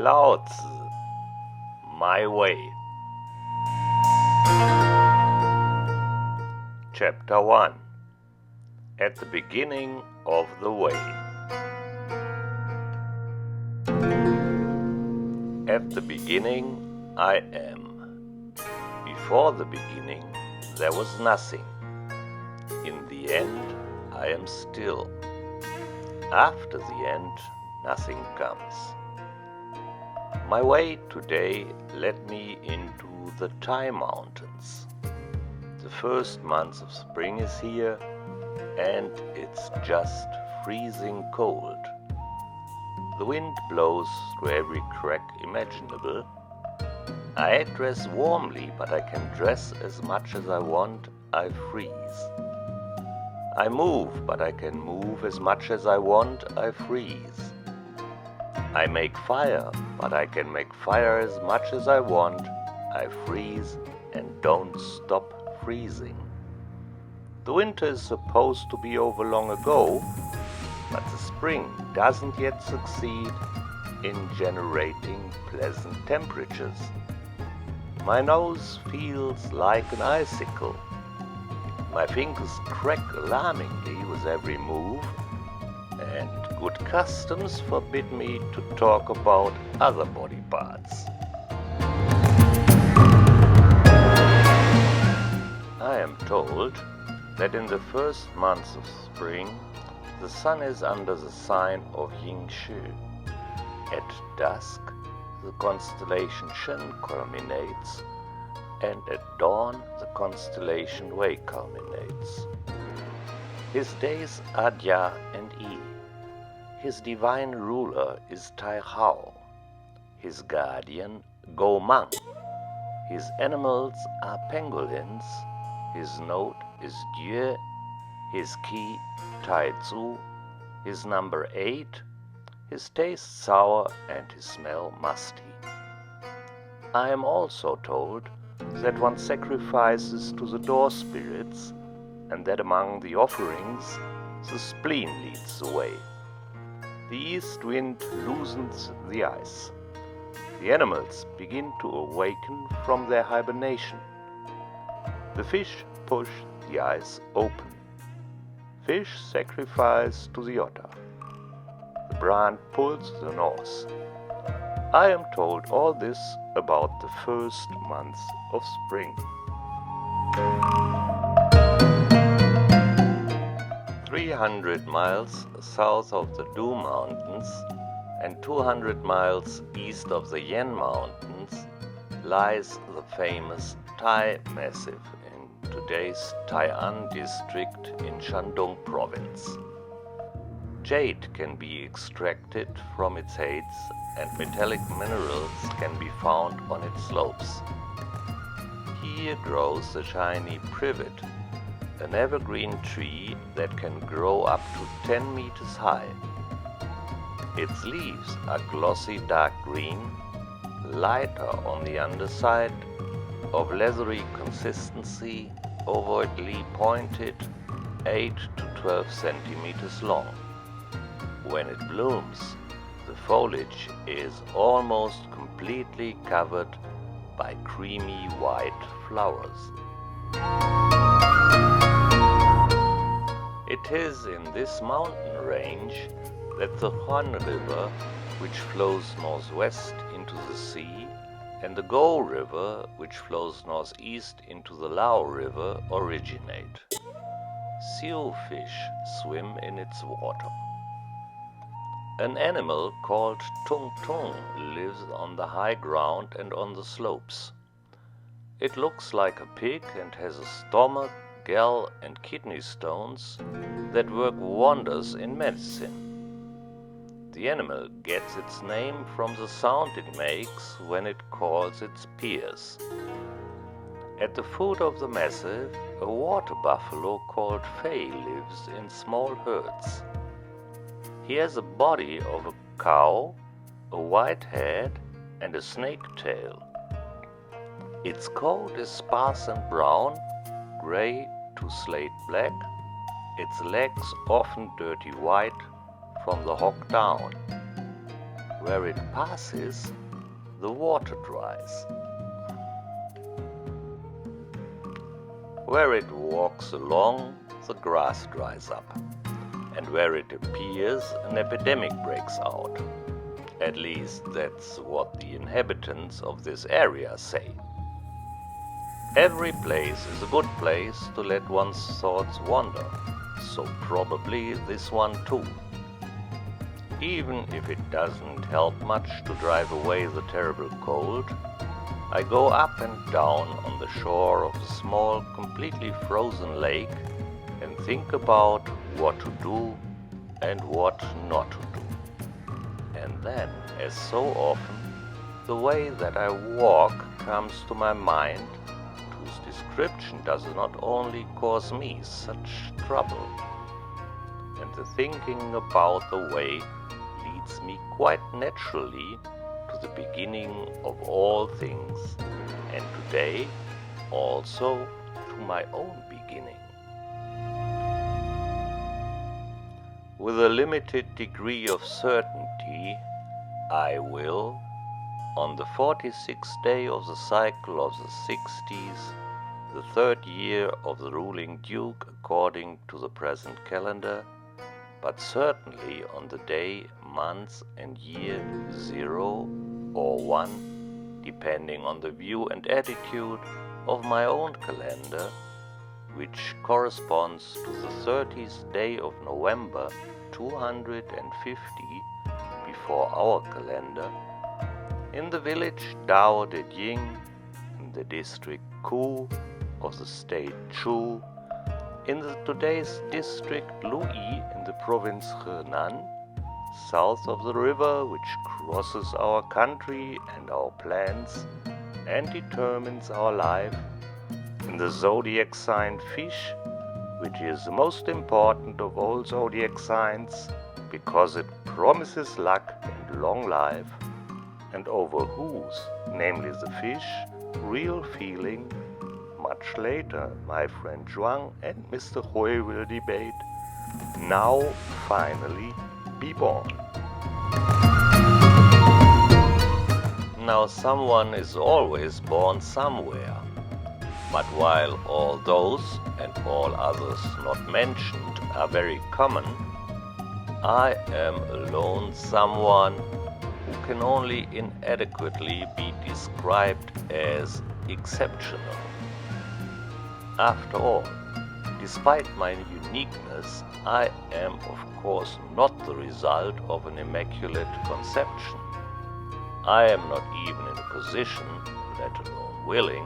Laozi, My Way. Chapter 1. At the beginning of the way. At the beginning I am. Before the beginning there was nothing. In the end I am still. After the end nothing comes. My way today led me into the Thai mountains. The first month of spring is here, and it's just freezing cold. The wind blows through every crack imaginable. I dress warmly, but I can dress as much as I want, I freeze. I move, but I can move as much as I want, I freeze. I make fire, but I can make fire as much as I want, I freeze and don't stop freezing. The winter is supposed to be over long ago, but the spring doesn't yet succeed in generating pleasant temperatures. My nose feels like an icicle. My fingers crack alarmingly with every move, and good customs forbid me to talk about other body parts. I am told that in the first months of spring, the sun is under the sign of Yin Shu. At dusk, the constellation Shen culminates, and at dawn, the constellation Wei culminates. His days are Jia and Yi. His divine ruler is Tai Hao. His guardian, Go Mang. His animals are pangolins. His note is Jue. His key, Tai Tzu. His number 8. His taste sour and his smell musty. I am also told that one sacrifices to the door spirits, and that among the offerings the spleen leads the way. The east wind loosens the ice. The animals begin to awaken from their hibernation. The fish push the ice open. Fish sacrifice to the otter. The brant pulls the north. I am told all this about the first months of spring. 300 miles south of the Du Mountains and 200 miles east of the Yan Mountains lies the famous Thai Massif in today's Tai'an district in Shandong province. Jade can be extracted from its heights, and metallic minerals can be found on its slopes. Here grows the shiny privet, an evergreen tree that can grow up to 10 meters high. Its leaves are glossy dark green, lighter on the underside, of leathery consistency, ovoidly pointed, 8 to 12 centimeters long. When it blooms, the foliage is almost completely covered by creamy white flowers. It is in this mountain range that the Huan River, which flows northwest into the sea, and the Go River, which flows northeast into the Lao River, originate. Seal fish swim in its water. An animal called Tung Tung lives on the high ground and on the slopes. It looks like a pig and has a stomach, gall and kidney stones that work wonders in medicine. The animal gets its name from the sound it makes when it calls its peers. At the foot of the massif, a water buffalo called Fei lives in small herds. He has a body of a cow, a white head, and a snake tail. Its coat is sparse and brown, gray to slate black, its legs often dirty white from the hock down. where it passes, the water dries. Where it walks along, the grass dries up. And where it appears, an epidemic breaks out. At least that's what the inhabitants of this area say. Every place is a good place to let one's thoughts wander, so probably this one too. Even if it doesn't help much to drive away the terrible cold, I go up and down on the shore of a small, completely frozen lake and think about what to do and what not to do. And then, as so often, the way that I walk comes to my mind, whose description does not only cause me such trouble. And the thinking about the way leads me quite naturally to the beginning of all things, and today also to my own beginning. With a limited degree of certainty, I will, on the 46th day of the cycle of the 60s, the third year of the ruling Duke according to the present calendar, but certainly on the day, month and year 0 or 1, depending on the view and attitude of my own calendar, which corresponds to the 30th day of November 250 before our calendar, in the village Dao de Jing, in the district Ku of the state Chu, in the today's district Luyi in the province Henan, south of the river which crosses our country and our plans and determines our life, in the zodiac sign Fish, which is the most important of all zodiac signs because it promises luck and long life, and over whose, namely the fish, real feeling, much later my friend Zhuang and Mr. Hui will debate, now finally be born. Now someone is always born somewhere, but while all those and all others not mentioned are very common, I am alone someone who can only inadequately be described as exceptional. After all, despite my uniqueness, I am of course not the result of an immaculate conception. I am not even in a position, let alone willing,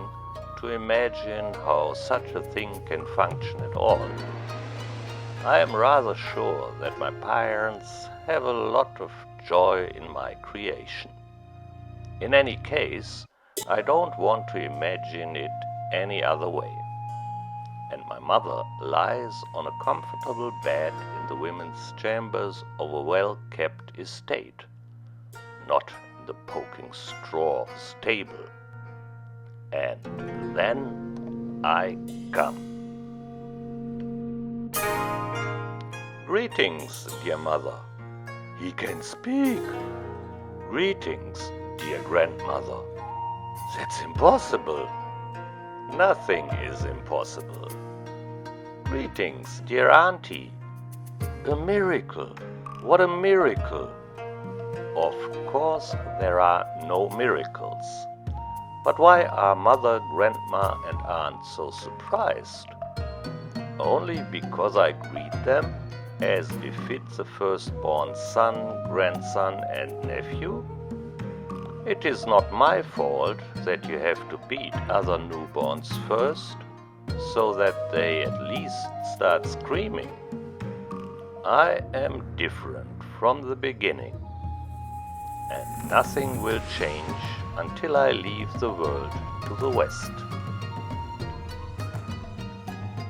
to imagine how such a thing can function at all. I am rather sure that my parents have a lot of joy in my creation. In any case, I don't want to imagine it any other way. And my mother lies on a comfortable bed in the women's chambers of a well-kept estate, not in the poking straw stable. And then I come. Greetings, dear mother. He can speak. Greetings, dear grandmother. That's impossible. Nothing is impossible. Greetings, dear auntie. A miracle. What a miracle. Of course, there are no miracles. But why are mother, grandma, and aunt so surprised? Only because I greet them as befits the firstborn son, grandson, and nephew? It is not my fault that you have to beat other newborns first, so that they at least start screaming. I am different from the beginning, and nothing will change until I leave the world to the west.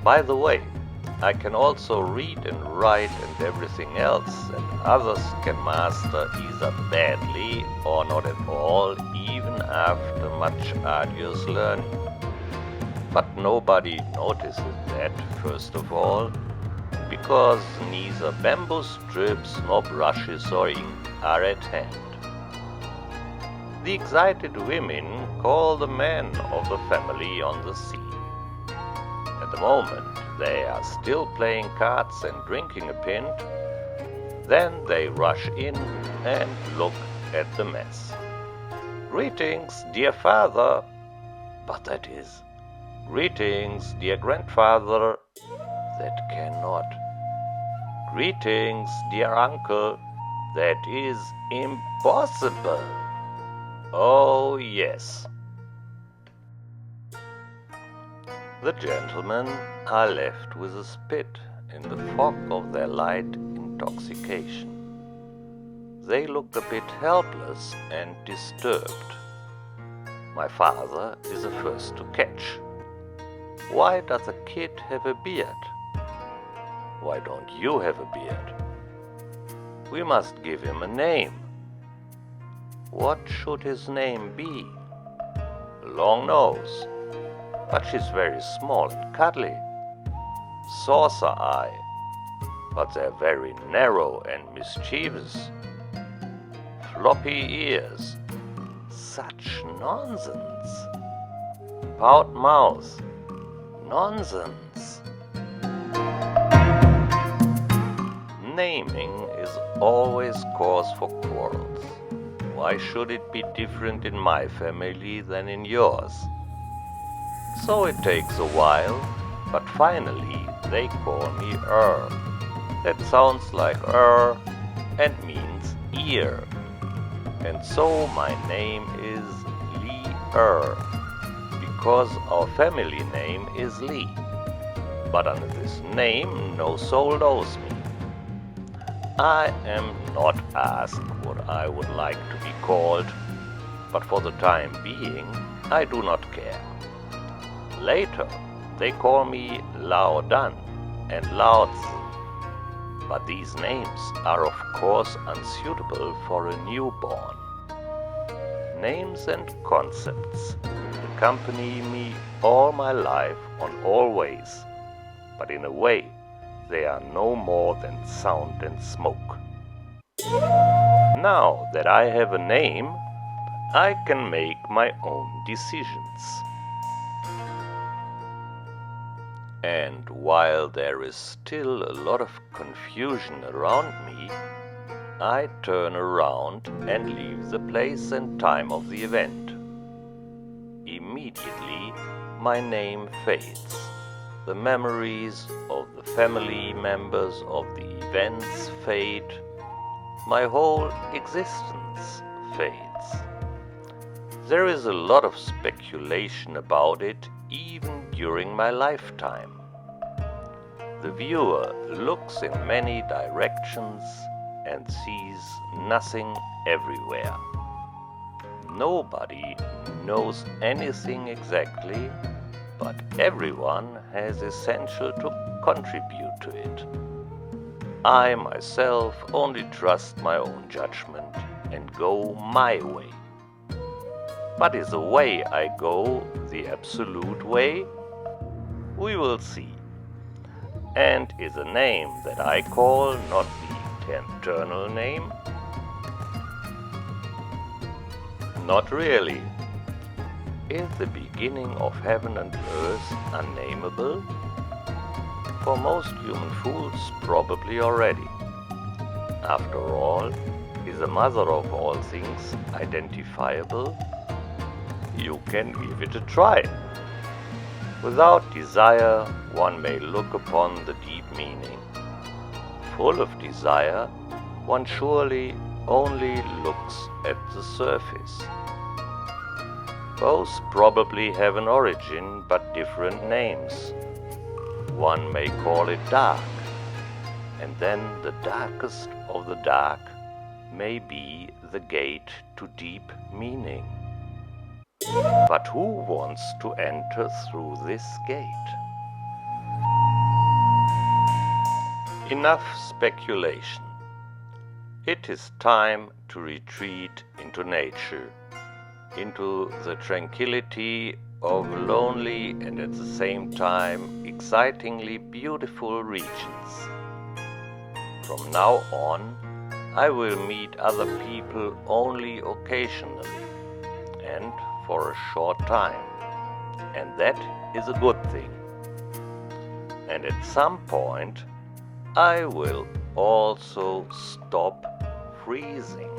By the way, I can also read and write and everything else, and others can master either badly or not at all, even after much arduous learning. But nobody notices that, first of all, because neither bamboo strips nor brushes or ink are at hand. The excited women call the men of the family on the sea. At the moment they are still playing cards and drinking a pint. Then they rush in and look at the mess. "Greetings, dear father," but that is, "Greetings, dear grandfather," that cannot. "Greetings, dear uncle," that is impossible. Oh yes. The gentlemen are left with a spit in the fog of their light intoxication. They look a bit helpless and disturbed. My father is the first to catch. "Why does a kid have a beard? Why don't you have a beard? We must give him a name. What should his name be? Long nose, but she's very small and cuddly. Saucer eye, but they're very narrow and mischievous. Floppy ears, such nonsense. Pout mouth, nonsense." Naming is always cause for quarrels. Why should it be different in my family than in yours? So it takes a while, but finally they call me That sounds like and means ear. And so my name is Lee because our family name is Lee. But under this name no soul knows me. I am not asked what I would like to be called, but for the time being I do not care. Later they call me Lao Dan and Laozi, but these names are of course unsuitable for a newborn. Names and concepts accompany me all my life on all ways, but in a way they are no more than sound and smoke. Now that I have a name, I can make my own decisions. And while there is still a lot of confusion around me, I turn around and leave the place and time of the event. Immediately my name fades. The memories of the family members of the events fade. My whole existence fades. There is a lot of speculation about it even during my lifetime. The viewer looks in many directions and sees nothing everywhere. Nobody knows anything exactly, but everyone has essential to contribute to it. I myself only trust my own judgment and go my way. But is the way I go the absolute way? We will see. And is a name that I call not the eternal name? Not really. Is the beginning of heaven and earth unnameable? For most human fools, probably already. After all, is the mother of all things identifiable? You can give it a try. Without desire, one may look upon the deep meaning. Full of desire, one surely only looks at the surface. Both probably have an origin, but different names. One may call it dark, and then the darkest of the dark may be the gate to deep meaning. But who wants to enter through this gate? Enough speculation. It is time to retreat into nature, into the tranquility of lonely and at the same time excitingly beautiful regions. From now on, I will meet other people only occasionally, and for a short time, and that is a good thing. And at some point, I will also stop freezing.